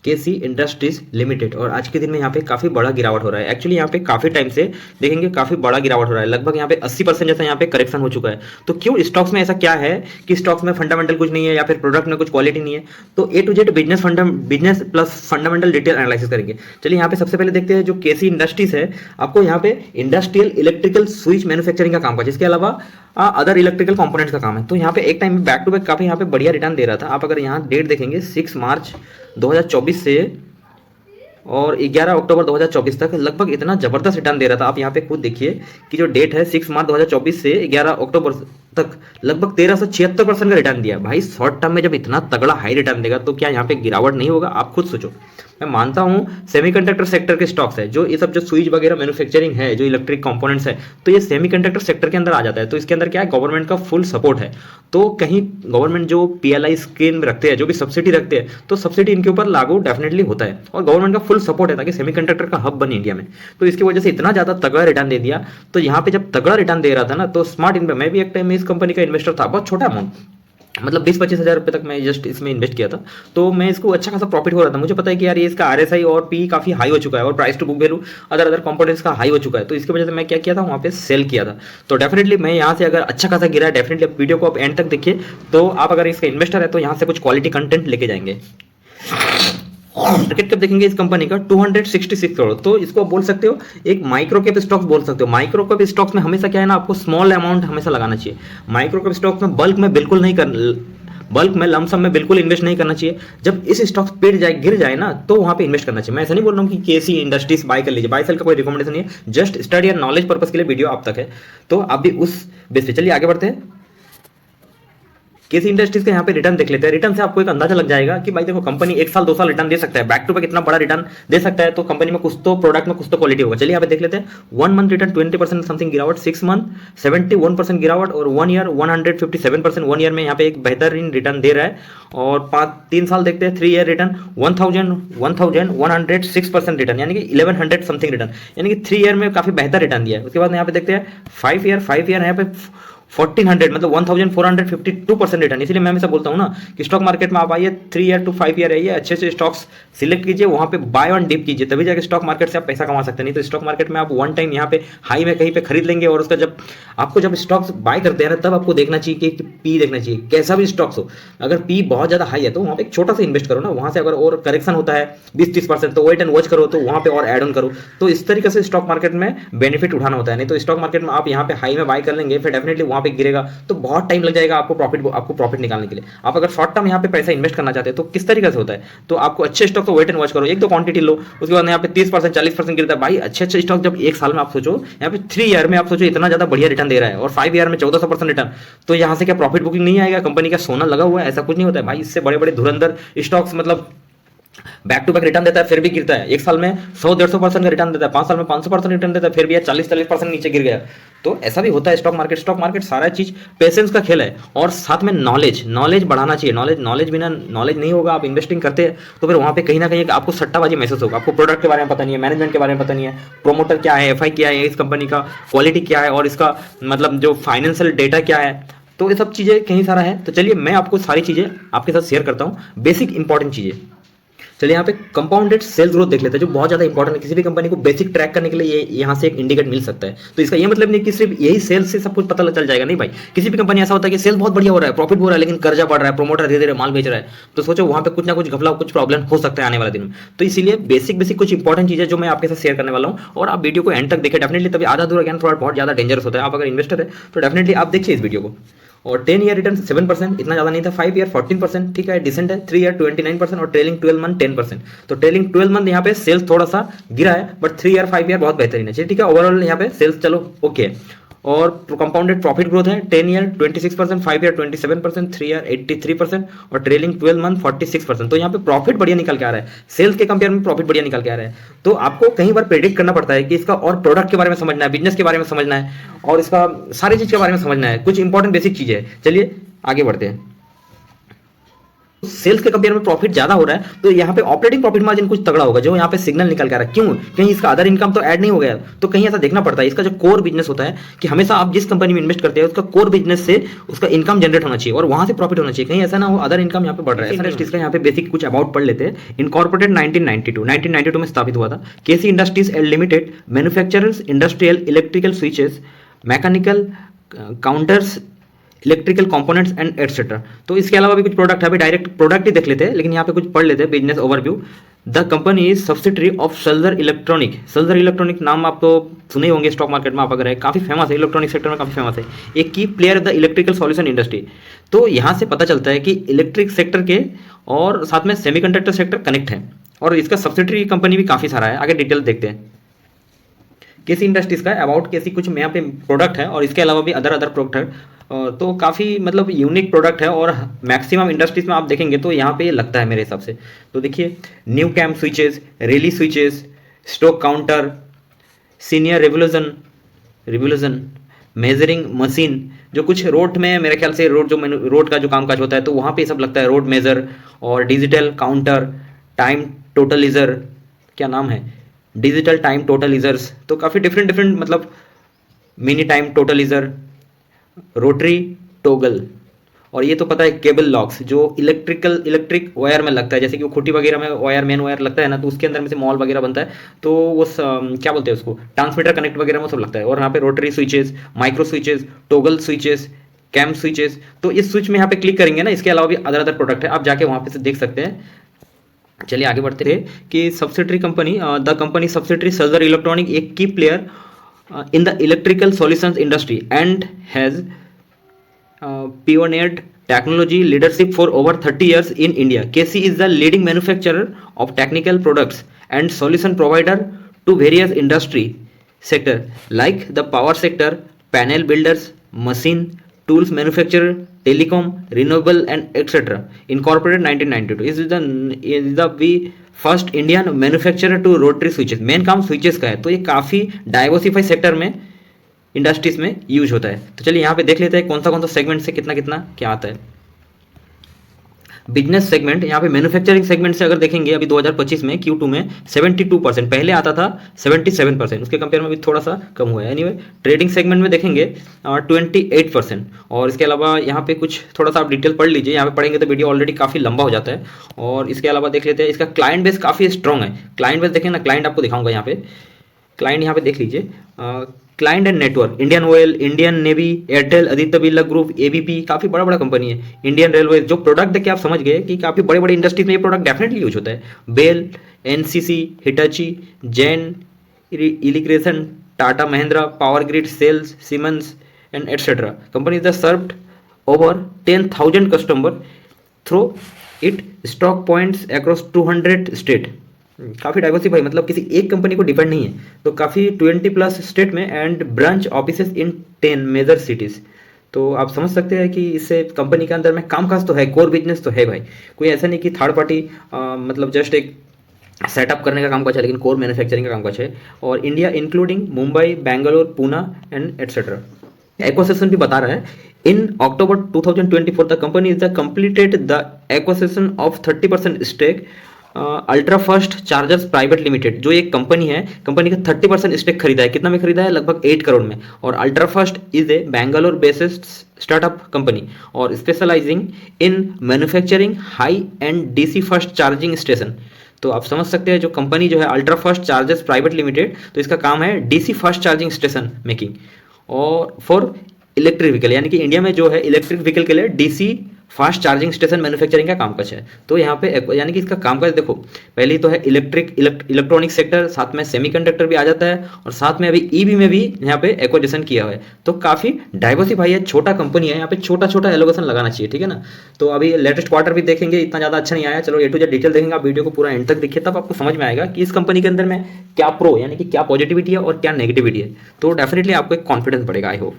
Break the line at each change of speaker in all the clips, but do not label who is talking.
केसी industries limited, और आज के दिन में यहाँ पे काफी बड़ा गिरावट हो रहा है। एक्चुअली यहाँ पे काफी टाइम से देखेंगे काफी बड़ा गिरावट हो रहा है, लगभग यहाँ पे 80% जैसा यहाँ पे करेक्शन हो चुका है। तो क्यों स्टॉक्स में ऐसा क्या है कि स्टॉक्स में फंडामेंटल कुछ नहीं है या फिर प्रोडक्ट में कुछ क्वालिटी नहीं है? तो A to Z business plus fundamental detail analysis करेंगे। चलिए यहाँ पे सबसे पहले देखते हैं जो केसी इंडस्ट्रीज है, आपको यहाँ पे इंडस्ट्रियल इलेक्ट्रिकल स्विच मैन्युफैक्चरिंग का काम का, जिसके अलावा अदर इलेक्ट्रिकल कंपोनेंट्स का काम है। तो यहाँ पे एक टाइम बैक टू बैक काफी यहाँ पे बढ़िया रिटर्न दे रहा था। आप अगर यहाँ डेट देखेंगे 6 मार्च 2024 से और 11 अक्टूबर 2024 तक लगभग इतना जबरदस्त रिटर्न दे रहा था। आप यहाँ पे खुद देखिए कि जो डेट है 6 मार्च 2024 से 11 अक्टूबर तक लगभग 1376% का रिटर्न दिया। भाई शॉर्ट टर्म में जब इतना तगड़ा हाई रिटर्न देगा तो क्या यहाँ पे गिरावट नहीं होगा? आप खुद सोचो। मैं मानता हूँ सेमीकंडक्टर सेक्टर के स्टॉक्स है, जो ये सब जो स्विच वगैरह मैन्युफैक्चरिंग है, जो इलेक्ट्रिक कंपोनेंट्स है, तो ये सेमीकंडक्टर सेक्टर के अंदर आ जाता है। तो इसके अंदर क्या है, गवर्नमेंट का फुल सपोर्ट है। तो कहीं गवर्नमेंट जो पीएलआई स्कीम रखते हैं, जो भी सब्सिडी रखते हैं, तो सब्सिडी इनके ऊपर लागू डेफिनेटली होता है और गवर्नमेंट का फुल सपोर्ट है ताकि सेमीकंडक्टर का हब बने इंडिया में। तो इसकी वजह से इतना ज्यादा तगड़ा रिटर्न दे दिया। तो यहाँ पे जब तगड़ा रिटर्न दे रहा था ना, तो स्मार्ट इन्वेस्ट, मैं भी एक टाइम में इस कंपनी का इन्वेस्टर था, बहुत छोटा अमाउंट, मतलब 20-25 हज़ार रुपये तक मैं जस्ट इसमें इन्वेस्ट किया था। तो मैं इसको अच्छा खासा प्रॉफिट हो रहा था। मुझे पता है कि यार ये इसका आरएसआई और पी काफी हाई हो चुका है और price to book value other components का हाई हो चुका है। तो इसकी वजह से मैं क्या किया था, वहाँ पे सेल किया था। तो डेफिनेटली मैं यहाँ से अगर अच्छा खासा गिरा है, डेफिनेटली आप वीडियो को आप एंड तक देखिए। तो आप अगर इसका इन्वेस्टर है तो यहाँ से कुछ क्वालिटी कंटेंट लेके जाएंगे। मार्केट कैप देखेंगे इस कंपनी का 266 करोड़। तो इसको आप बोल सकते हो एक माइक्रो कैप स्टॉक्स बोल सकते हो। माइक्रो कैप स्टॉक्स में हमेशा क्या है ना, आपको स्मॉल अमाउंट हमेशा लगाना चाहिए। माइक्रो कैप स्टॉक्स में बल्क में बिल्कुल नहीं बल्क में लमसम में बिल्कुल इन्वेस्ट नहीं करना चाहिए। जब इस स्टॉक्स गिर जाए ना, तो वहां पे इन्वेस्ट करना चाहिए। मैं ऐसा नहीं बोल रहा हूं कि केसी इंडस्ट्रीज बाय कर लीजिए, बाय सेल का कोई रिकमेंडेशन नहीं है, जस्ट स्टडी और नॉलेज पर्पस के लिए वीडियो आप तक है। तो आप भी उस बेस पे चलिए आगे बढ़ते हैं। केसी इंडस्ट्रीज का यहाँ पे रिटर्न देख लेते हैं। रिटर्न से आपको एक अंदाजा लग जाएगा कि भाई देखो कंपनी 1 साल 2 साल रिटर्न दे सकता है, बैक टू बैक इतना बड़ा रिटर्न दे सकता है, तो कंपनी में कुछ तो प्रोडक्ट में कुछ तो क्वालिटी होगा। चलिए यहाँ पे देख लेते हैं। 1 मंथ रिटर्न 20% समथिंग गिरावट, 6 मंथ 71% गिरावट और 1 ईयर 157%। 1 ईयर में यहाँ पे एक बेहतरीन रिटर्न दे रहा है। और 3 साल देखते हैं, 3 ईयर रिटर्न 1106% रिटर्न, यानी कि 1100 समथिंग रिटर्न, यानी कि 3 ईयर में काफी बेहतर रिटर्न दिया है। उसके बाद यहाँ पे देखते हैं 5 ईयर यहाँ पे 1400 मतलब 1452% रिटर्न। इसलिए मैं हमेशा बोलता हूँ ना कि स्टॉक मार्केट में आप आइए 3 ईयर टू 5 ईयर आइए, अच्छे से स्टॉक्स सिलेक्ट कीजिए, वहां पे बाय ऑन डिप कीजिए, तभी जाके स्टॉक मार्केट से आप पैसा कमा सकते हैं। नहीं तो स्टॉक मार्केट में आप वन टाइम यहाँ पे हाई में कहीं पे खरीद लेंगे और उसका जब स्टॉक्स बाय करते हैं ना, तब आपको देखना चाहिए कि पी देखना चाहिए, कैसा भी स्टॉक्स हो। अगर पी बहुत ज्यादा हाई है तो वहां पे एक छोटा सा इन्वेस्ट करो ना, वहां से अगर और करेक्शन होता है 20-30% तो वेट एंड वॉच करो, तो वहां पे और एड ऑन करो। तो इस तरीके से स्टॉक मार्केट में बेनिफिट उठाना होता है। नहीं तो स्टॉक मार्केट में आप यहाँ पे हाई में बाय कर लेंगे, फिर डेफिनेटली वहां पे गिरेगा तो बहुत टाइम लग जाएगा आपको प्रॉफिट निकालने के लिए। आप अगर शॉर्ट टर्म यहाँ पे पैसा इन्वेस्ट करना चाहते हैं तो किस तरीके से होता है, तो आपको अच्छे स्टॉक को वेट एंड वॉच करो, एक दो क्वांटिटी लो, उसके बाद यहाँ पे 30% 40% गिरता है। भाई अच्छे स्टॉक जब 1 साल में आप सोचो, यहाँ पे 3 ईयर में आप सोचो इतना ज्यादा बढ़िया रिटर्न दे रहा है और 5 ईयर में 1400% रिटर्न, तो यहाँ से क्या प्रॉफिट बुकिंग नहीं आएगा? कंपनी का सोना लगा हुआ है, ऐसा कुछ नहीं होता है भाई। इससे बड़े बड़े धुरंधर स्टॉक्स मतलब बैक टू बैक रिटर्न देता है फिर भी गिरता है। 1 साल में 100-150% का रिटर्न देता है, 5 साल में 500% रिटर्न देता है, फिर भी 40-40% नीचे गिर गया। तो ऐसा भी होता है स्टॉक मार्केट सारा चीज पेशेंस का खेल है और साथ में नॉलेज बढ़ाना चाहिए। नॉलेज बिना नॉलेज नहीं होगा, आप इन्वेस्टिंग करते हैं तो फिर वहां पे कहीं ना कहीं आपको सट्टाबाजी महसूस होगा। आपको प्रोडक्ट के बारे में पता नहीं है, मैनेजमेंट के बारे में पता नहीं है, प्रोमोटर क्या है, एफआई क्या है, इस कंपनी का क्वालिटी क्या है और इसका मतलब जो फाइनेंशियल डेटा क्या है, तो ये सब चीजें कहीं सारा है। तो चलिए मैं आपको सारी चीजें आपके साथ शेयर करता हूँ, बेसिक इंपॉर्टेंट चीजें। चलिए यहाँ पे कंपाउंडेड सेल्स ग्रोथ देख लेते हैं, जो बहुत ज्यादा इंपॉर्टेंट है। किसी भी कंपनी को बेसिक ट्रैक करने के लिए यहाँ से एक इंडिकेट मिल सकता है। तो इसका ये मतलब नहीं कि सिर्फ यही सेल्स से सब कुछ पता चल जाएगा, नहीं भाई। किसी भी कंपनी ऐसा होता है कि सेल्स बहुत बढ़िया हो रहा है, प्रॉफिट हो रहा है, लेकिन कर्जा बढ़ रहा है, प्रोमोटर धीरे धीरे माल बेच रहा है, तो सोचो वहां पे कुछ ना कुछ घपला, कुछ प्रॉब्लम हो सकता है आने वाले दिन में। तो इसीलिए बेसिक कुछ इंपॉर्टेंट चीजें जो मैं आपके साथ शेयर करने वाला हूँ, और आप वीडियो को एंड तक देखें डेफिनेटली, तभी आधा अधूरा ज्ञान थोड़ा बहुत ज्यादा डेंजरस होता है। आप अगर इन्वेस्टर है तो डेफिनेटली आप देखिए इस वीडियो को। और 10 ईयर रिटर्न 7%, इतना ज्यादा नहीं था। 5 ईयर 14%, ठीक है, डिसेंट है। 3 ईयर 29% और ट्रेलिंग 12 मंथ 10%। तो ट्रेलिंग 12 मंथ यहाँ पे सेल्स थोड़ा सा गिरा है, बट 3 ईयर 5 ईयर बहुत बेहतरीन है, ठीक है। ओवरऑल यहाँ पे सेल्स चलो ओके। और कंपाउंडेड प्रॉफिट ग्रोथ है 10 ईयर 26%, 5 ईयर 27%, 3 ईयर 83% और ट्रेलिंग 12 मंथ 46%। तो यहाँ पे प्रॉफिट बढ़िया निकल के आ रहा है, सेल्स के कंपेयर में प्रॉफिट बढ़िया निकल के आ रहा है। तो आपको कई बार प्रेडिक्ट करना पड़ता है कि इसका और प्रोडक्ट के बारे में समझना है, बिजनेस के बारे में समझना है और इसका सारी चीज के बारे में समझना है, कुछ इंपॉर्टेंट बेसिक चीजें है। चलिए आगे बढ़ते हैं। सेल्स के कंपेयर में प्रॉफिट ज्यादा हो रहा है, तो यहाँ पे ऑपरेटिंग प्रॉफिट मार्जिन कुछ तगड़ा होगा, जो यहाँ पे सिग्नल निकल के आ रहा है। क्यों? कहीं इसका अदर इनकम तो ऐड नहीं हो गया, तो कहीं ऐसा देखना पड़ता है। इसका जो कोर बिजनेस होता है कि हमेशा आप जिस कंपनी में इन्वेस्ट करते हैं उसका कोर बिजनेस से उसका इनकम जनरेट होना चाहिए और वहां से प्रॉफिट होना चाहिए, कहीं ऐसा ना हो अदर इनकम यहाँ पे बढ़ रहा है। इसका यहाँ पे बेसिक कुछ अबाउट पढ़ लेते हैं। इनकॉर्पोरेटेड 1992 में स्थापित हुआ था। KC industries L limited manufacturers industrial electrical switches, mechanical counters, electrical components and etcetera. तो इसके अलावा भी कुछ प्रोडक्ट है, अभी डायरेक्ट प्रोडक्ट ही देख लेते हैं, लेकिन यहाँ पे कुछ पढ़ लेते हैं business overview. The company is subsidiary of Salzer electronic. Salzer electronic नाम आप तो सुने होंगे स्टॉक मार्केट में, आप अगर है काफ़ी फेमस है, इलेक्ट्रॉनिक सेक्टर में काफ़ी फेमस है। एक की player the electrical solution industry. तो यहाँ से पता चलता है कि इलेक्ट्रिक सेक्टर के और साथ में सेमीकंडक्टर सेक्टर कनेक्ट है, और इसका सब्सिडरी कंपनी भी काफ़ी सारा है। आगे डिटेल देखते हैं केसी इंडस्ट्रीज का। अबाउट केसी कुछ यहाँ पे प्रोडक्ट है और इसके अलावा भी अदर प्रोडक्ट है। तो काफ़ी मतलब यूनिक प्रोडक्ट है और मैक्सिमम इंडस्ट्रीज में आप देखेंगे तो यहाँ पे लगता है मेरे हिसाब से। तो देखिए, new cam switches, relay switches, stock counter, senior revolution measuring machine, जो कुछ रोड में मेरे ख्याल से रोड का जो कामकाज होता है तो वहाँ पे सब लगता है, रोड मेजर, और डिजिटल काउंटर, टाइम टोटलिजर, क्या नाम है, डिजिटल टाइम टोटलिजर्स। तो काफ़ी डिफरेंट मतलब मिनी टाइम टोटलिजर, रोटरी टोगल, और ये तो पता है केबल लॉक्स, जो इलेक्ट्रिक वायर में लगता है, जैसे कि वो खुटी वगैरह में वायर, मेन वायर लगता है ना, तो उसके अंदर में से मॉल वगैरह बनता है, तो वो क्या बोलते हैं उसको, ट्रांसमीटर कनेक्ट वगैरह में सब लगता है। और यहाँ पे rotary switches, micro switches, toggle switches, cam switches. तो इस स्विच में यहाँ पे क्लिक करेंगे ना, इसके अलावा भी अदर प्रोडक्ट है, आप जाके वहाँ पे से देख सकते हैं। चलिए आगे बढ़ते थे कि subsidiary company, the company subsidiary Salzer electronic एक की player in the electrical solutions industry and has pioneered technology leadership for over 30 years in India. KC is the leading manufacturer of technical products and solution provider to various industry sector like the power sector, panel builders, machine tools manufacturer, telecom, renewable and etc. Incorporated 1992. Is the first Indian manufacturer to rotary switches. Main काम switches का है, तो ये काफ़ी diversified sector में industries में use होता है। तो चलिए यहाँ पे देख लेते हैं कौन सा सेगमेंट से कितना कितना क्या आता है। बिजनेस सेगमेंट, यहाँ पे मैन्युफैक्चरिंग सेगमेंट से अगर देखेंगे अभी 2025 में Q2 में 72%, पहले आता था 77%, उसके कंपेयर में भी थोड़ा सा कम हुआ है। एनीवे, ट्रेडिंग सेगमेंट में देखेंगे 28%, और इसके अलावा यहाँ पे कुछ थोड़ा सा आप डिटेल पढ़ लीजिए, यहाँ पे पढ़ेंगे तो वीडियो ऑलरेडी काफ़ी लंबा हो जाता है। और इसके अलावा देख लेते हैं इसका क्लाइंट बेस काफ़ी स्ट्रॉग है। क्लाइंट बेस देखें ना, क्लाइंट आपको दिखाऊंगा यहाँ पे, क्लाइंट यहाँ पे देख लीजिए, client and network, Indian oil, Indian navy, Airtel, Aditya Birla group, ABP, काफ़ी बड़ा कंपनी है। इंडियन रेलवे, जो प्रोडक्ट देख के आप समझ गए कि काफ़ी बड़े इंडस्ट्रीज में ये प्रोडक्ट डेफिनेटली यूज होता है। BEL, NCC, Hitachi, Jain irrigation, Tata Mahindra, power grid, sales, Siemens and etcetera. Company is served over 10,000 customer through it stock points across 200 state. काफ़ी डाइवर्सिफाई, मतलब किसी एक कंपनी को डिपेंड नहीं है, तो काफ़ी 20+ स्टेट में and branch offices in 10 major cities. तो आप समझ सकते हैं कि इससे कंपनी के अंदर में कामकाज तो है, कोर बिजनेस तो है भाई, कोई ऐसा नहीं कि थर्ड पार्टी मतलब जस्ट एक सेटअप करने का कामकाज है, लेकिन कोर मैन्युफैक्चरिंग का कामकाज है। और India including Mumbai, Bangalore, Poona and etcetera. Acquisition भी बता रहा है, in October 2024 the company is the completed the acquisition of 30% stake ultra first chargers private limited, जो एक कंपनी है, कंपनी का 30% स्टेक खरीदा है। कितना में खरीदा है? लगभग 8 करोड़ में। और ultra fast is a Bangalore based startup company और specialising in manufacturing high end DC fast charging station. तो आप समझ सकते हैं जो कंपनी जो है ultra first chargers private limited, तो इसका काम है DC fast charging station making और फॉर इलेक्ट्रिक व्हीकल, यानी कि इंडिया में जो है इलेक्ट्रिक व्हीकल के लिए DC fast charging station manufacturing का कामकाज है। तो यहाँ पे यानी कि इसका कामकाज देखो, पहली तो है इलेक्ट्रॉनिक सेक्टर, साथ में सेमीकंडक्टर भी आ जाता है, और साथ में अभी ईवी में भी यहाँ पे एक्विजिशन किया हुआ है। तो काफ़ी डाइवर्सिफाई है, छोटा कंपनी है, यहाँ पे छोटा एलोकेशन लगाना चाहिए, ठीक है ना। तो अभी लेटेस्ट क्वार्टर भी देखेंगे, इतना ज़्यादा अच्छा नहीं आया। चलो A to Z डिटेल देखेंगे, आप वीडियो को पूरा एंड तक देखिए, तब आपको समझ में आएगा कि इस कंपनी के अंदर में क्या प्रो यानी कि क्या पॉजिटिविटी है और क्या नेगेटिविटी है। तो डेफिनेटली आपको एक कॉन्फिडेंस बढ़ेगा, आई होप।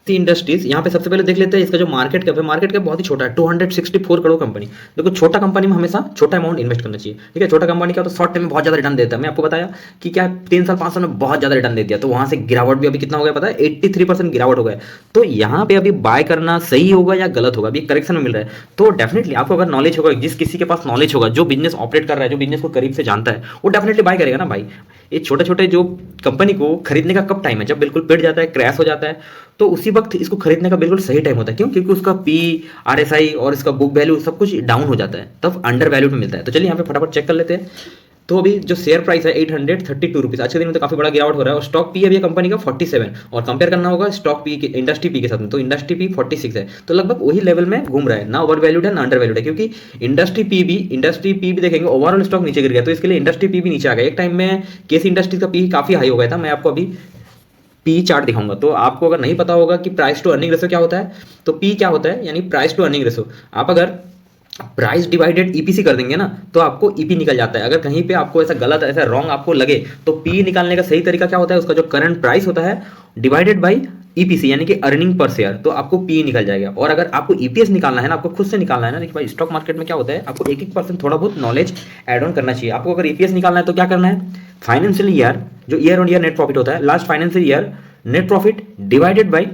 इंडस्ट्रीज यहाँ पे सबसे पहले देख लेते हैं इसका जो मार्केट कैप बहुत ही छोटा है, 264 करोड़ कंपनी। देखो छोटा कंपनी में हमेशा छोटा अमाउंट इन्वेस्ट करना चाहिए, ठीक है। छोटा कंपनी का तो शॉर्ट टाइम में बहुत ज्यादा रिटर्न देता है। मैं आपको बताया कि क्या 3 साल 5 साल में बहुत ज्यादा रिटर्न दे दिया, तो वहां से गिरावट भी अभी कितना हो गया पता है, 83% गिरावट हो गया। तो यहाँ पे अभी बाय करना सही होगा या गलत होगा, अभी करेक्शन में मिल रहा है। तो डेफिनेटली आपको अगर नॉलेज होगा, जिस किसी के पास नॉलेज होगा, जो बिजनेस ऑपरेट कर रहा है, जो बिजनेस को करीब से जानता है, वो डेफिनेटली बाय करेगा ना भाई। ये छोटे छोटे जो कंपनी को खरीदने का कब टाइम है, जब बिल्कुल पिट जाता है, क्रैश हो जाता है, तो उसी वक्त इसको खरीदने का बिल्कुल सही टाइम होता है। क्यों? क्योंकि उसका पी, आरएसआई और इसका बुक वैल्यू सब कुछ डाउन हो जाता है, तब अंडर वैल्यूड में मिलता है। तो चलिए यहाँ पे फटाफट चेक कर लेते हैं। तो अभी जो शेयर प्राइस है 832 रुपीज, आज के दिन में तो काफी बड़ा गिरावट हो रहा है। और स्टॉक पी अभी कंपनी का 47, और कंपेयर करना होगा स्टॉक पी के इंडस्ट्री पी के साथ में, तो इंडस्ट्री पी 46 है। तो लगभग वही लेवल में घूम रहा है, ना ओवर वैल्यूड है ना अंडर वैल्यूड है। क्योंकि इंडस्ट्री पी भी देखेंगे, ओवरऑल स्टॉक नीचे गिर गया, तो इसके लिए इंडस्ट्री पी भी नीचे आ गया। एक टाइम में केसी इंडस्ट्री का पी काफी हाई हो गया था। मैं आपको अभी पी चार्ट दिखाऊंगा, तो आपको अगर नहीं पता होगा कि प्राइस टू अर्निंग रेशो क्या होता है, तो पी क्या होता है, यानी प्राइस टू अर्निंग रेशो। आप अगर प्राइस डिवाइडेड ईपीसी कर देंगे ना, तो आपको ईपी निकल जाता है। अगर कहीं पे आपको ऐसा गलत, ऐसा रॉन्ग आपको लगे, तो पी निकालने का सही तरीका क्या होता है, उसका जो करंट प्राइस होता है डिवाइडेड बाई ईपीसी, यानी कि अर्निंग पर शेयर, तो आपको पी निकल जाएगा। और अगर आपको ईपीएस निकालना है ना, आपको खुद से निकालना है ना, देखिए भाई स्टॉक मार्केट में क्या होता है, आपको 1% थोड़ा बहुत नॉलेज ऐड ऑन करना चाहिए। आपको अगर ईपीएस निकालना है तो क्या करना है, फाइनेंशियल ईयर, जो year on year net profit होता है, last financial year net profit divided by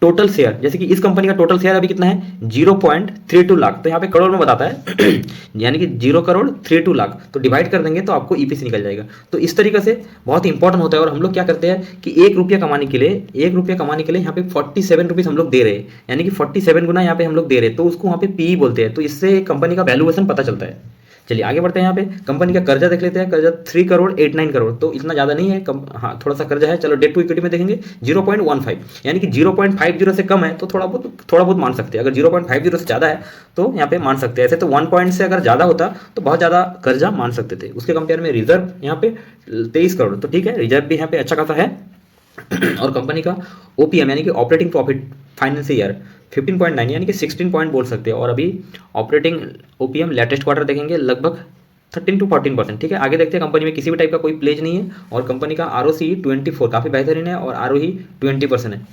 total share. जैसे कि इस कंपनी का टोटल शेयर अभी कितना है, 0.32 लाख, तो यहाँ पे करोड़ में बताता है यानी कि 0.32 लाख, तो डिवाइड कर देंगे तो आपको ईपीसी निकल जाएगा। तो इस तरीके से बहुत इंपॉर्टेंट होता है। और हम लोग क्या करते हैं कि 1 रुपया कमाने के लिए यहाँ पे 47 रुपीज हम लोग दे रहे हैं, यानी कि 47 गुना यहाँ पे हम लोग दे रहे हैं, तो उसको वहाँ पे पी बोलते हैं। तो इससे कंपनी का वैल्यूएशन पता चलता है। चलिए आगे बढ़ते हैं। यहाँ पे कंपनी का कर्जा देख लेते हैं। कर्जा 3 करोड़ 89 करोड़, तो इतना ज़्यादा नहीं है, हाँ थोड़ा सा कर्जा है। चलो डेट टू इक्विटी में देखेंगे 0.15, यानी कि 0.50 से कम है तो थोड़ा बहुत मान सकते हैं। अगर 0.50 से ज़्यादा है तो यहाँ पे मान सकते हैं। ऐसे तो 1 पॉइंट से अगर ज़्यादा होता तो बहुत ज़्यादा कर्जा मान सकते थे। उसके कंपेयर में रिजर्व यहाँ पे 23 करोड़, तो ठीक है, रिजर्व भी यहाँ पे अच्छा खासा है। और कंपनी का ओपीएम यानी कि ऑपरेटिंग प्रॉफिट फाइनेंशियल ईयर 15.9, यानी कि 16 पॉइंट बोल सकते हैं। और अभी ऑपरेटिंग ओपीएम लेटेस्ट क्वार्टर देखेंगे लगभग 13 to 14%, ठीक है। आगे देखते हैं, कंपनी में किसी भी टाइप का कोई प्लेज नहीं है। और कंपनी का आरओसी 24 काफी बेहतरीन है, और आरओई 20% है।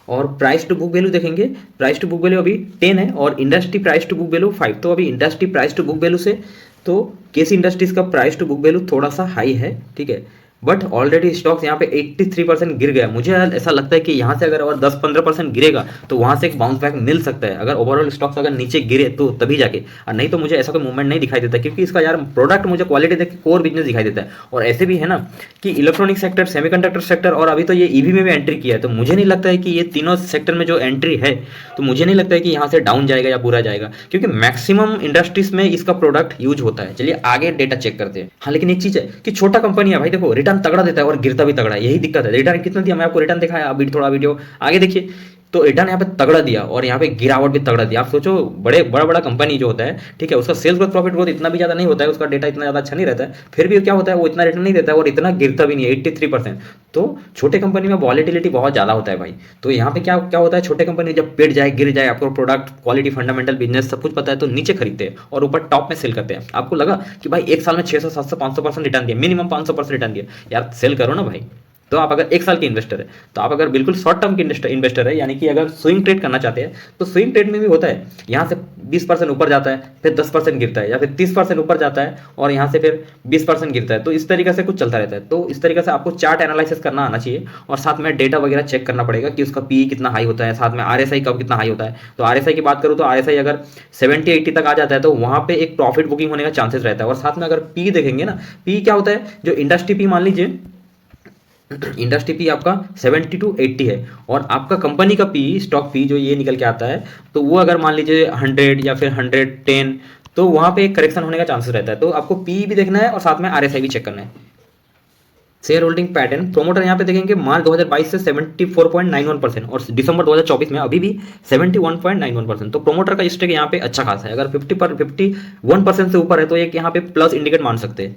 और प्राइस टू बुक वैल्यू देखेंगे, प्राइस टू बुक वैल्यू अभी 10 है, और industry price to book value 5। तो अभी industry price to book value से तो केसी इंडस्ट्रीज का प्राइस टू बुक वैल्यू थोड़ा सा हाई है, ठीक है। बट ऑलरेडी स्टॉक्स यहाँ पे 83% गिर गया। मुझे ऐसा लगता है कि यहाँ से अगर और 10-15% गिरेगा तो वहाँ से एक बाउंस बैक मिल सकता है। अगर ओवरऑल स्टॉक्स अगर नीचे गिरे तो तभी जाके, और नहीं तो मुझे ऐसा कोई मूवमेंट नहीं दिखाई देता, क्योंकि इसका यार प्रोडक्ट मुझे क्वालिटी देख के कोर बिजनेस दिखाई देता है। और ऐसे भी है ना कि इलेक्ट्रॉनिक सेक्टर, सेमीकंडक्टर सेक्टर, और अभी तो ये ईवी में भी एंट्री किया है। तो मुझे नहीं लगता है कि ये तीनों सेक्टर में जो एंट्री है, तो मुझे नहीं लगता है कि यहाँ से डाउन जाएगा या बुरा जाएगा, क्योंकि मैक्सिमम इंडस्ट्रीज में इसका प्रोडक्ट यूज होता है। चलिए आगे डेटा चेक करते हैं। हाँ लेकिन एक चीज है कि छोटा कंपनी है भाई, देखो रिटर्न तगड़ा देता है और गिरता भी तगड़ा है, यही दिक्कत है। रिटर्न कितना दिया, मैं आपको रिटर्न दिखाया, अभी थोड़ा वीडियो आगे देखिए। तो रिटर्न यहाँ पे तगड़ा दिया और यहाँ पे गिरावट भी तगड़ा दिया। आप सोचो बड़ा कंपनी जो होता है, ठीक है, उसका सेल्स ग्रोथ प्रॉफिट ग्रोथ इतना भी ज्यादा नहीं होता है, उसका डेटा इतना ज्यादा अच्छा नहीं रहता है, फिर भी क्या होता है वो इतना रिटर्न नहीं देता है और इतना गिरता भी नहीं है, 83%। तो छोटे कंपनी में वॉलेटिलिटी बहुत ज्यादा होता है भाई। तो यहाँ पे क्या क्या होता है, छोटे कंपनी जब पिट जाए, गिर जाए, आपको प्रोडक्ट क्वालिटी, फंडामेंटल, बिजनेस सब कुछ पता है, तो नीचे खरीदते हैं और ऊपर टॉप में सेल करते हैं। आपको लगा कि भाई एक साल में 600 700 500% रिटर्न दिया, मिनिमम 500% रिटर्न दिया, यार सेल करो ना भाई। तो आप अगर एक साल के इन्वेस्टर है, तो आप अगर बिल्कुल शॉर्ट टर्म के इन्वेस्टर है, यानी कि अगर स्विंग ट्रेड करना चाहते हैं, तो स्विंग ट्रेड में भी होता है, यहाँ से 20% ऊपर जाता है, फिर 10% गिरता है, या फिर 30% ऊपर जाता है और यहाँ से फिर 20% गिरता है। तो इस तरीके से कुछ चलता रहता है। तो इस तरीके से आपको चार्ट एनालिसिस करना आना चाहिए, और साथ में डेटा वगैरह चेक करना पड़ेगा कि उसका पी कितना हाई होता है, साथ में आरएसआई कब कितना हाई होता है। तो आरएसआई की बात करूँ तो आरएसआई अगर 70-80 तक आ जाता है, तो वहाँ पे एक प्रॉफिट बुकिंग होने का चांसेस रहता है। और साथ में अगर पी देखेंगे ना, पी क्या होता है, जो इंडस्ट्री पी मान लीजिए, इंडस्ट्री पी आपका 70 to 80 है, और आपका कंपनी का पी, स्टॉक पी जो ये निकल के आता है, तो वो अगर मान लीजिए 100 या फिर 110, तो वहां पे एक करेक्शन होने का चांसेस रहता है। तो आपको पी भी देखना है और साथ में आरएसआई भी चेक करना है। शेयर होल्डिंग पैटर्न, प्रोमोटर यहाँ पे देखेंगे मार्च 2022 से 74.91%, और दिसंबर 2024 में अभी भी 71.91%। तो प्रोमोटर का स्टेक यहाँ पे अच्छा खासा है। अगर 51% से ऊपर है तो एक यहाँ पे प्लस इंडिकेट मान सकते हैं।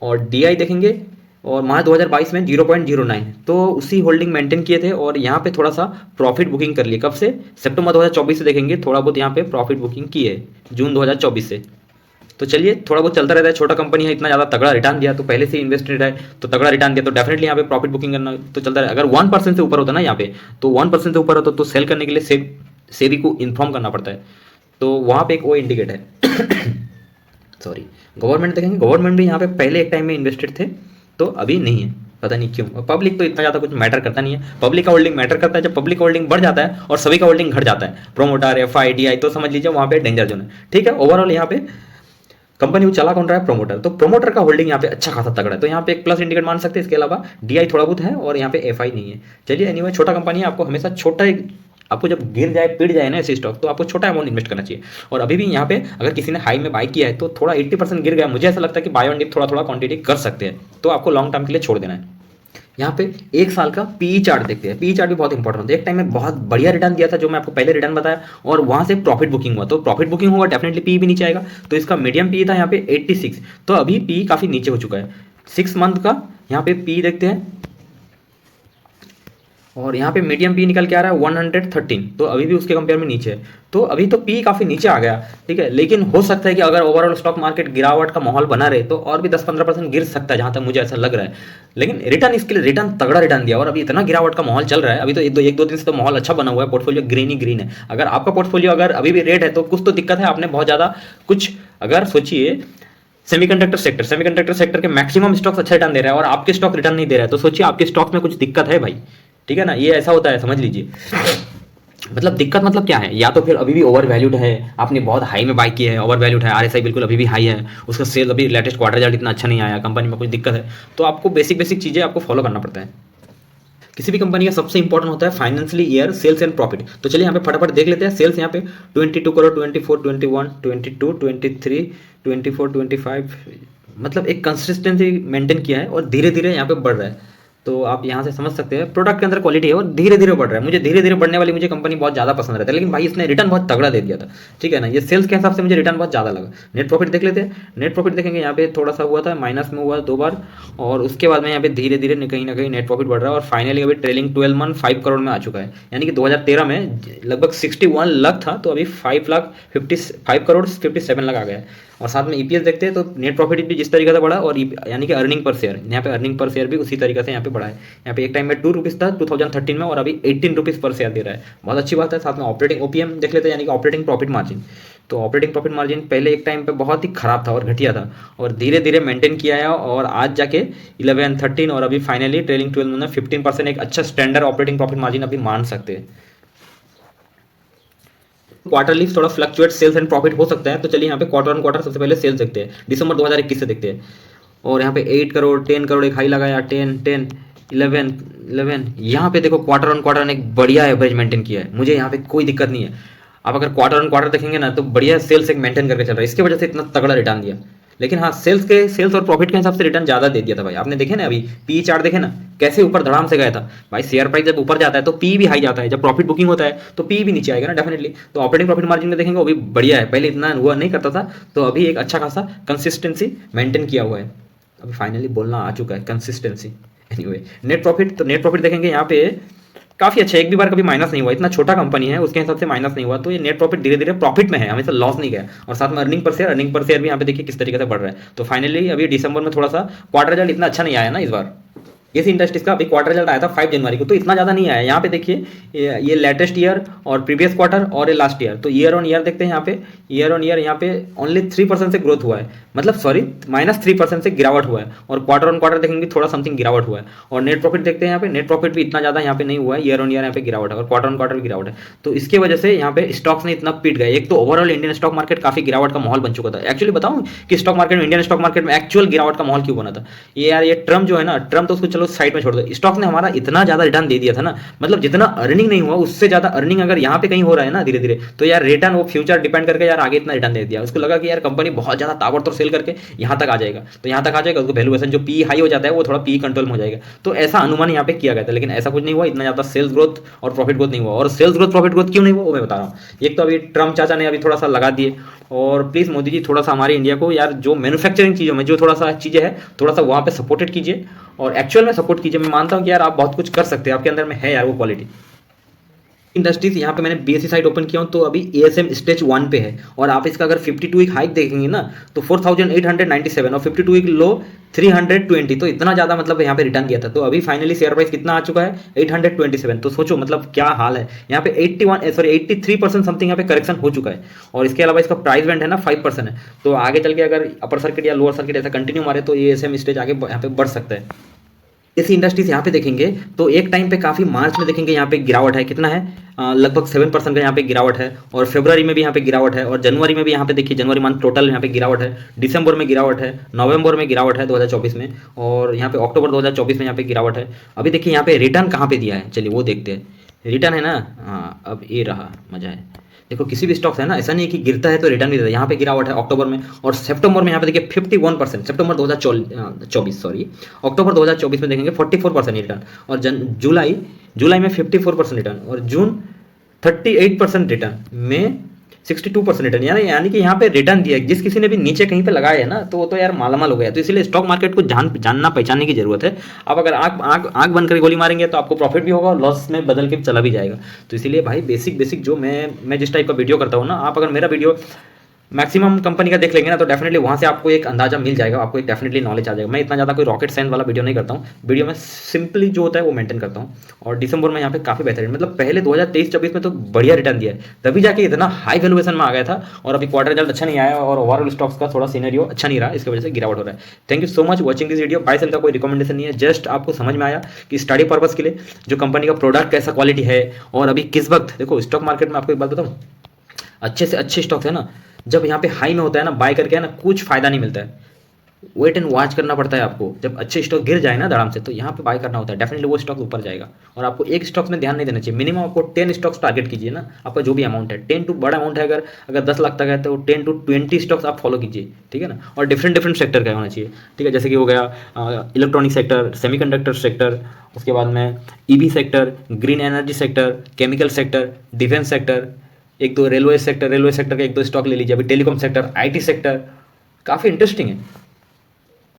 और डीआई देखेंगे, और मार्च 2022 में 0.09, तो उसी होल्डिंग मेंटेन किए थे, और यहाँ पे थोड़ा सा प्रॉफिट बुकिंग कर लिए। कब से? सितंबर 2024 से देखेंगे, थोड़ा बहुत यहाँ पे प्रॉफिट बुकिंग की है जून 2024 से। तो चलिए थोड़ा बहुत चलता रहता है, छोटा कंपनी है, इतना ज़्यादा तगड़ा रिटर्न दिया, तो पहले से इन्वेस्टेड है तो तगड़ा रिटर्न दिया, तो डेफिनेटली यहाँ पे प्रॉफिट बुकिंग करना तो चलता है। अगर 1% से ऊपर होता है ना यहाँ पे, तो 1% से ऊपर होता तो सेल करने के लिए सेबी को इन्फॉर्म करना पड़ता है, तो वहाँ पे एक वो इंडिकेट है। सॉरी, गवर्नमेंट देखेंगे, गवर्नमेंट भी यहाँ पे पहले एक टाइम में इन्वेस्टेड थे, तो अभी नहीं है, पता नहीं क्यों। और पब्लिक तो इतना ज़्यादा कुछ मैटर करता नहीं है, पब्लिक का होल्डिंग मैटर करता है जब पब्लिक का होल्डिंग बढ़ जाता है और सभी का होल्डिंग घट जाता है, प्रोमोटर FIDI, तो समझ लीजिए वहाँ पे डेंजर जोन है। ठीक है, ओवरऑल यहाँ पे कंपनी को चला कौन रहा है, प्रोमोटर, तो प्रोमोटर का होल्डिंग यहाँ पे अच्छा खासा तगड़ा है, तो यहाँ पे एक प्लस इंडिकेट मान सकते हैं। इसके अलावा DI थोड़ा बहुत है और यहाँ पे FI नहीं है। चलिए एनीवे, छोटा कंपनी है, आपको हमेशा छोटा एक, आपको जब गिर जाए पिट जाए ना ऐसे स्टॉक, तो आपको छोटा अमाउंट इन्वेस्ट करना चाहिए। और अभी भी यहाँ पे अगर किसी ने हाई में बाई किया है तो थोड़ा 80% गिर गया, मुझे ऐसा लगता है कि बाय ऑन डिप थोड़ा थोड़ा क्वांटिटी कर सकते हैं, तो आपको लॉन्ग टर्म के लिए छोड़ देना है। यहाँ पे एक साल का PE चार्ट देखते हैं, PE चार्ट भी बहुत इंपॉर्टेंट होता है। एक टाइम में बहुत बढ़िया रिटर्न दिया था, जो मैं आपको पहले रिटर्न बताया, और वहाँ से प्रॉफिट बुकिंग हुआ, तो प्रॉफिट बुकिंग होगा डेफिनेटली PE भी नीचे आएगा। तो इसका मीडियम PE था यहाँ पे 86, तो अभी PE काफ़ी नीचे हो चुका है। 6 मंथ का यहाँ पे PE देखते हैं, और यहाँ पे मीडियम PE निकल के आ रहा है 113, तो अभी भी उसके कंपेयर में नीचे है, तो अभी तो PE काफ़ी नीचे आ गया। ठीक है, लेकिन हो सकता है कि अगर ओवरऑल स्टॉक मार्केट गिरावट का माहौल बना रहे तो और भी 10-15% गिर सकता है, जहाँ तक मुझे ऐसा लग रहा है। लेकिन रिटर्न, इसके लिए रिटर्न तगड़ा रिटर्न दिया, और अभी इतना गिरावट का माहौल चल रहा है, अभी तो एक दो दिन से तो माहौल अच्छा बना हुआ है, पोर्टफोलियो ग्रीन ही ग्रीन है। अगर आपका पोर्टफोलियो अगर अभी भी रेड है तो कुछ तो दिक्कत है, आपने बहुत ज़्यादा कुछ, अगर सोचिए सेमीकंडक्टर सेक्टर के मैक्सिमम स्टॉक्स अच्छा रिटर्न दे रहा है और आपके स्टॉक रिटर्न नहीं दे रहा है, तो सोचिए आपके स्टॉक में कुछ दिक्कत है भाई। ठीक है ना, ये ऐसा होता है, समझ लीजिए। मतलब दिक्कत मतलब क्या है, या तो फिर अभी भी ओवर वैल्यूड है, आपने बहुत हाई में बाई किया है, ओवर वैल्यूड है, RSI बिल्कुल अभी भी हाई है, उसका सेल अभी लेटेस्ट क्वार्टर रिजल्ट इतना अच्छा नहीं आया, कंपनी में कुछ दिक्कत है, तो आपको बेसिक चीज़ें आपको फॉलो करना पड़ता है। किसी भी कंपनी का सबसे इंपॉर्टेंट होता है financially year sales and profit. तो चलिए यहाँ पे फटाफट देख लेते हैं। सेल्स यहाँ पे 22 करोड़, 24, 21, 22, 23, 24, 25, मतलब एक कंसिस्टेंसी मेंटेन किया है और धीरे धीरे यहाँ पे बढ़ रहा है। तो आप यहाँ से समझ सकते हैं प्रोडक्ट के अंदर क्वालिटी है और धीरे धीरे बढ़ रहा है। मुझे धीरे धीरे बढ़ने वाली मुझे कंपनी बहुत ज़्यादा पसंद रहता है, लेकिन भाई इसने रिटर्न बहुत तगड़ा दे दिया था। ठीक है ना, ये सेल्स के हिसाब से मुझे रिटर्न बहुत ज़्यादा लगा। नेट प्रॉफिट देख लेते हैं। नेट प्रॉफिट देखेंगे, यहाँ पे थोड़ा सा हुआ था, माइनस में हुआ 2 बार, और उसके बाद में यहाँ पे धीरे धीरे कहीं ना कहीं नेट प्रॉफिट बढ़ रहा है और फाइनली अभी ट्रेलिंग 12 मंथ 5 करोड़ में आ चुका है। यानी कि 2013 में लगभग 61 लाख था, तो अभी 5 करोड़ 57 लाख आ गया है। और साथ में EPS देखते हैं तो नेट प्रॉफिट भी जिस तरीके से बढ़ा, और यानी कि अर्निंग पर शेयर, यहाँ पे अर्निंग पर शेयर भी उसी तरीके से यहाँ पे बढ़ा है। यहाँ पे एक टाइम में 2 रुपीज़ था 2013 में, और अभी 18 रुपीज़ पर शेयर दे रहा है, बहुत अच्छी बात है। साथ में ऑपरेटिंग OPM देख लेते हैं, यानी कि ऑपरेटिंग प्रॉफिट मार्जिन। तो ऑपरेटिंग प्रॉफिट मार्जिन पहले एक टाइम पे बहुत ही खराब था और घटिया था, और धीरे धीरे मेंटेन किया है, और आज जाके 11, 13 और अभी फाइनली ट्रेलिंग 12 में 15% एक अच्छा स्टैंडर्ड ऑपरेटिंग प्रॉफिट मार्जिन अभी मान सकते हैं। क्वार्टरली थोड़ा फ्लक्चुएट सेल्स एंड प्रॉफिट हो सकता है, तो चलिए यहाँ पे क्वार्टर ऑन क्वार्टर सबसे पहले सेल्स देखते हैं, दिसंबर 2021 से देखते हैं। और यहाँ पे 8 करोड़ 10 करोड़ एक हाई लगाया, 10 10 11 यहाँ पे देखो क्वार्टर ऑन क्वार्टर ने एक बढ़िया एवरेज मेंटेन किया है, मुझे यहाँ पे कोई दिक्कत नहीं है। आप अगर क्वार्टर ऑन क्वार्टर देखेंगे ना, तो बढ़िया सेल्स एक मेंटेन करके चल रहा है, इसकी वजह से इतना तगड़ा रिटर्न दिया। लेकिन हाँ, सेल्स और प्रॉफिट के हिसाब से रिटर्न ज़्यादा दे दिया था भाई। आपने देखे ना अभी PE चार्ट देखे ना, कैसे ऊपर धड़ाम से गया था भाई। शेयर प्राइस जब ऊपर जाता है तो PE भी हाई जाता है, जब प्रॉफिट बुकिंग होता है तो PE भी नीचे आएगा ना डेफिनेटली। तो ऑपरेटिंग प्रॉफिट मार्जिन में देखेंगे वो भी बढ़िया है, पहले इतना हुआ नहीं करता था, तो अभी एक अच्छा खासा कंसिस्टेंसी मेंटेन किया हुआ है। अभी फाइनली बोलना आ चुका है कंसिस्टेंसी। एनीवे, नेट प्रॉफिट, तो नेट प्रॉफिट देखेंगे यहाँ पे काफ़ी अच्छा, एक भी बार कभी माइनस नहीं हुआ, इतना छोटा कंपनी है उसके हिसाब से माइनस नहीं हुआ, तो ये नेट प्रॉफिट धीरे धीरे प्रॉफिट में है, हमेशा लॉस नहीं गया। और साथ में अर्निंग पर शेयर भी यहाँ पे देखिए किस तरीके से बढ़ रहा है। तो फाइनली अभी दिसंबर में थोड़ा सा क्वार्टर रिजल्ट इतना अच्छा नहीं आया ना इस बार, इस इंडस्ट्रीज का अभी क्वार्टर रिजल्ट आया था 5 जनवरी को, तो इतना ज़्यादा नहीं आया। यहाँ पे देखिए ये लेटेस्ट ईयर और प्रीवियस क्वार्टर और ये लास्ट ईयर, तो ईयर ऑन ईयर देखते हैं। यहाँ पे ईयर ऑन ईयर यहाँ पे ओनली 3% से ग्रोथ हुआ है, मतलब सॉरी -3% से गिरावट हुआ है, और क्वार्टर ऑन क्वार्टर देखेंगे थोड़ा समथिंग गिरावट हुआ है। और नेट प्रॉफिट देखते हैं, यहाँ पे नेट प्रॉफिट भी इतना ज़्यादा यहाँ पे नहीं हुआ है, ईयर ऑन ईयर यहाँ पे गिरावट है और क्वार्टर ऑन क्वार्टर भी गिरावट है। तो इसकी वजह से यहाँ पे स्टॉक्स ने इतना पीट गए। एक तो ओवरऑल इंडियन स्टॉक मार्केट काफ़ी गिरावट का माहौल बन चुका था। एक्चुअली बताऊँ कि स्टॉक मार्केट में, इंडियन स्टॉक मार्केट में एक्चुअल गिरावट का माहौल क्यों बना था, ये यार ये ट्रम्प जो है ना, ट्रम्प तो उसको चलो साइड में छोड़ दो, स्टॉक ने हमारा इतना ज़्यादा रिटर्न दे दिया था ना, मतलब जितना अर्निंग नहीं हुआ उससे ज़्यादा अर्निंग अगर यहाँ पे कहीं हो रहा है ना धीरे धीरे, तो यार रिटर्न वो फ्यूचर डिपेंड करके यार आगे इतना रिटर्न दे दिया। उसको लगा कि यार कंपनी बहुत ज़्यादा ताबड़तोड़ सेल करके यहाँ तक आ जाएगा, तो यहाँ तक आ जाएगा, उसको वैल्यूएशन जो PE हाई हो जाता है वो थोड़ा PE कंट्रोल में हो जाएगा। तो ऐसा अनुमान यहाँ पे किया गया था, लेकिन ऐसा कुछ नहीं हुआ, इतना ज़्यादा सेल्स ग्रोथ और प्रॉफिट ग्रोथ नहीं हुआ। और सेल्स ग्रोथ प्रॉफिट ग्रोथ क्यों नहीं हुआ वो मैं बता रहा हूँ। एक तो अभी ट्रम्प चाचा ने अभी थोड़ा सा लगा दिए, और प्लीज़ मोदी जी थोड़ा सा हमारे इंडिया को यार जो मैन्युफैक्चरिंग चीज़ों में जो थोड़ा सा चीज़ें है, थोड़ा सा वहाँ पे सपोर्टेड कीजिए और एक्चुअल में सपोर्ट कीजिए। मैं मानता हूँ कि यार आप बहुत कुछ कर सकते हैं, आपके अंदर में है यार वो क्वालिटी। इंडस्ट्रीज यहाँ पे मैंने बीएससी साइट ओपन किया हूँ तो अभी एएसएम स्टेज 1 पे है और आप इसका अगर 52 वीक हाइक देखेंगे ना तो 4897 और 52 वीक लो 320, तो इतना ज़्यादा मतलब यहाँ पे रिटर्न दिया था। तो अभी फाइनली शेयर प्राइस कितना आ चुका है 827। तो सोचो मतलब क्या हाल है यहाँ पे 83% समथिंग यहाँ पे करेक्शन हो चुका है। और इसके अलावा इसका प्राइस बैंड है ना 5% है। तो आगे चल के अगर अपर सर्किट या लोअर सर्किट ऐसा कंटिन्यू मारे तो एएसएम स्टेज आगे यहाँ पे बढ़ सकता है। इसी इंडस्ट्रीज यहाँ पे देखेंगे तो एक टाइम पे काफ़ी मार्च में देखेंगे यहाँ पे गिरावट है, कितना है लगभग 7% का यहाँ पे गिरावट है। और फरवरी में भी यहाँ पे गिरावट है और जनवरी में भी यहाँ पे देखिए जनवरी मंथ टोटल यहाँ पे गिरावट है। दिसंबर में गिरावट है, नवंबर में गिरावट है 2024 में, और यहाँ पे अक्टूबर 2024 में यहाँ पे गिरावट है। अभी देखिए यहाँ पे रिटर्न कहाँ पे दिया है, चलिए वो देखते हैं। रिटर्न है ना, हाँ अब ये रहा, मजा है। देखो किसी भी स्टॉक्स है ना, ऐसा नहीं है कि गिरता है तो रिटर्न भी देता है। यहाँ पे गिरावट है अक्टूबर में और सितंबर में यहाँ पे देखिए 51%, सितंबर 2024 सॉरी, अक्टूबर 2024 में देखेंगे 44% रिटर्न, और जुलाई में 54% रिटर्न, और जून 38% रिटर्न, में 62% रिटर्न। यानी कि यहाँ पे रिटर्न दिया है। जिस किसी ने भी नीचे कहीं पे लगाया है ना तो वो तो यार मालामाल हो गया। तो इसलिए स्टॉक मार्केट को जानना पहचानने की जरूरत है। आप अगर आंख बंद करके गोली मारेंगे तो आपको प्रॉफिट भी होगा और लॉस में बदल के चला भी जाएगा। तो इसीलिए भाई बेसिक जो मैं जिस टाइप का वीडियो करता हूँ ना, आप अगर मेरा वीडियो मैक्सिमम कंपनी का देख लेंगे ना तो डेफिनेटली वहाँ से आपको एक अंदाजा मिल जाएगा, आपको एक डेफिनेटली नॉलेज आ जाएगा। मैं इतना ज़्यादा कोई रॉकेट साइंस वाला वीडियो नहीं करता हूँ, वीडियो में सिंपली जो होता है वो मेंटेन करता हूँ। और दिसंबर में यहाँ पे काफ़ी बेहतरीन, मतलब पहले 2023-24 में तो बढ़िया रिटर्न दिया है, तभी जाके इतना हाई वैल्यूएशन में आ गया था। और अभी क्वार्टर रिजल्ट अच्छा नहीं आया और ओवरऑल स्टॉक्स का थोड़ा सीनरियो अच्छा नहीं रहा, इसकी वजह से गिरावट हो रहा है। Thank you so much watching this video. Buy sell का कोई रिकमेंडेशन नहीं है, जस्ट आपको समझ में आया कि स्टडी पर्पज़ के लिए जो कंपनी का प्रोडक्ट कैसा क्वालिटी है और अभी किस वक्त। देखो स्टॉक मार्केट में आपको एक बात बताऊँ, अच्छे से अच्छे स्टॉक्स है ना, जब यहाँ पे हाई में होता है ना, बाय करके है ना कुछ फायदा नहीं मिलता है, वेट एंड वॉच करना पड़ता है आपको। जब अच्छे स्टॉक गिर जाए ना धड़ाम से तो यहाँ पे बाय करना होता है, डेफिनेटली वो स्टॉक ऊपर जाएगा। और आपको एक स्टॉक में ध्यान नहीं देना चाहिए, मिनिमम आपको 10 स्टॉक्स टारगेट कीजिए ना, आपका जो भी अमाउंट है 10 टू बड़ा अमाउंट है, अगर 10 लाख तक है तो 10 टू 20 स्टॉक्स आप फॉलो कीजिए, ठीक है ना। और डिफरेंट सेक्टर का होना चाहिए, ठीक है, जैसे कि हो गया इलेक्ट्रॉनिक सेक्टर, सेमीकंडक्टर सेक्टर, उसके बाद में EV sector, green energy sector, chemical sector, defence sector, एक दो रेलवे सेक्टर का एक दो स्टॉक ले लीजिए। अभी टेलीकॉम सेक्टर, आईटी सेक्टर काफ़ी इंटरेस्टिंग है।